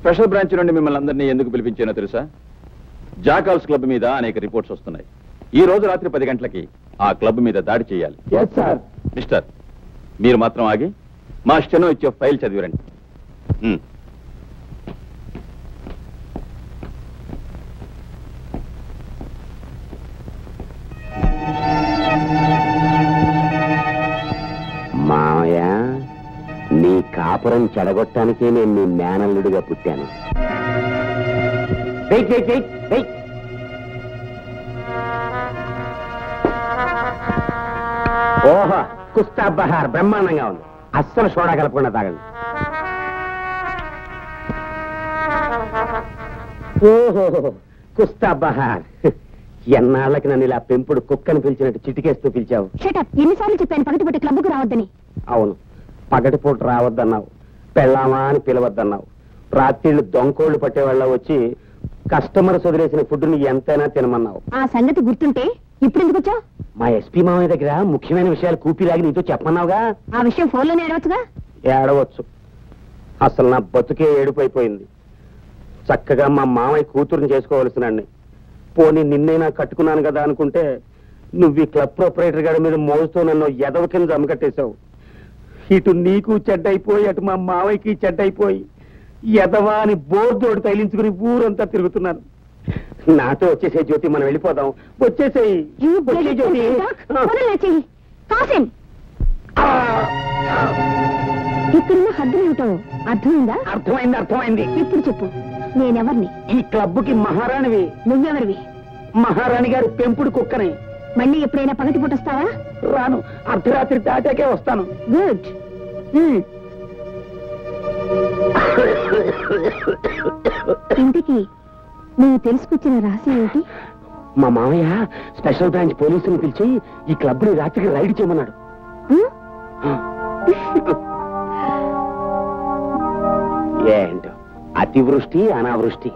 Special branch నుండి మిమ్మల్ని అందరినీ ఎందుకు పిలిపించానో తెలుసా? జాకాల్స్ క్లబ్ మీద అనేక రిపోర్ట్స్ వస్తున్నాయి. ఈ రోజు రాత్రి 10 గంటలకి ఆ క్లబ్ మీద దాడి చేయాలి. మిస్టర్, మీరు మాత్రం ఆగి మా స్టెనో ఇచ్చే ఫైల్ చదివిరండి. మామయ్య, నీ కాపురం చెడగొట్టడానికే నేను నీ మేనల్లుడిగా పుట్టాను. ఓహో, కుస్తా బహార్ బ్రహ్మాండంగా ఉంది. అస్సలు సోడా కలపకుండా తాగండి. ఓహో, కుస్తా బహార్. ఎన్నాళ్ళకి నన్ను ఇలా పెంపుడు కుక్కను పిలిచినట్టు చిటికేస్తూ పిలిచావు. ఎన్నిసార్లు చెప్పాను పగటిపూట క్లబ్కు రావద్దని? అవును, పగటిపూట రావద్దన్నావు, పెళ్ళామా అని పిలవద్దన్నావు. రాత్రిళ్ళు దొంకోళ్లు పట్టేవాళ్ళ వచ్చి కస్టమర్స్ వదిలేసిన ఫుడ్ని ఎంతైనా తినమన్నావు. ఆ సంగతి గుర్తుంటే ఇప్పుడు ఎందుకు వచ్చావు? మా ఎస్పీ మామయ్య దగ్గర ముఖ్యమైన విషయాలు కూపిలాగి నీతో చెప్పమన్నావుగా. ఆ విషయం ఫోన్లోనే ఏడవచ్చుగా. ఏడవచ్చు. అసలు నా బతుకే ఏడుపైపోయింది. చక్కగా మా మామయ్య కూతురుని చేసుకోవలసినండి. పోనీ నిన్నైనా కట్టుకున్నాను కదా అనుకుంటే నువ్వు ఈ క్లబ్ ప్రొపరేటర్ గారి మీద మోజుతో నన్ను ఎదవ కింద జమకట్టేశావు. ఇటు నీకు చెడ్డైపోయి, అటు మా మావయ్యకి చెడ్డైపోయి ఎదవా అని బోర్దోడు తగిలించుకుని ఊరంతా తిరుగుతున్నాను. నాతో వచ్చేసే జ్యోతి, మనం వెళ్ళిపోదాం. వచ్చేసేయి జ్యోతి. ఇక్కడున్న హద్దులు ఏమిటో అర్థమైందా? అర్థమైంది. ఇప్పుడు చెప్పు, నేనెవరిని? ఈ క్లబ్కి మహారాణివి. నువ్వెవరివి? మహారాణి గారి పెంపుడు కుక్కని. మళ్ళీ ఎప్పుడైనా పగటి పూట వస్తావా? రాను, అర్ధరాత్రి దాటాకే వస్తాను. గుడ్. ఇంటికి నువ్వు తెలుసుకొచ్చిన రహస్యం ఏంటి? మా మామయ్య స్పెషల్ బ్రాంచ్ పోలీసుని పిలిచి ఈ క్లబ్ ని రాత్రికి రైడ్ చేయమన్నాడు. ఏంటో అతివృష్టి అనావృష్టి.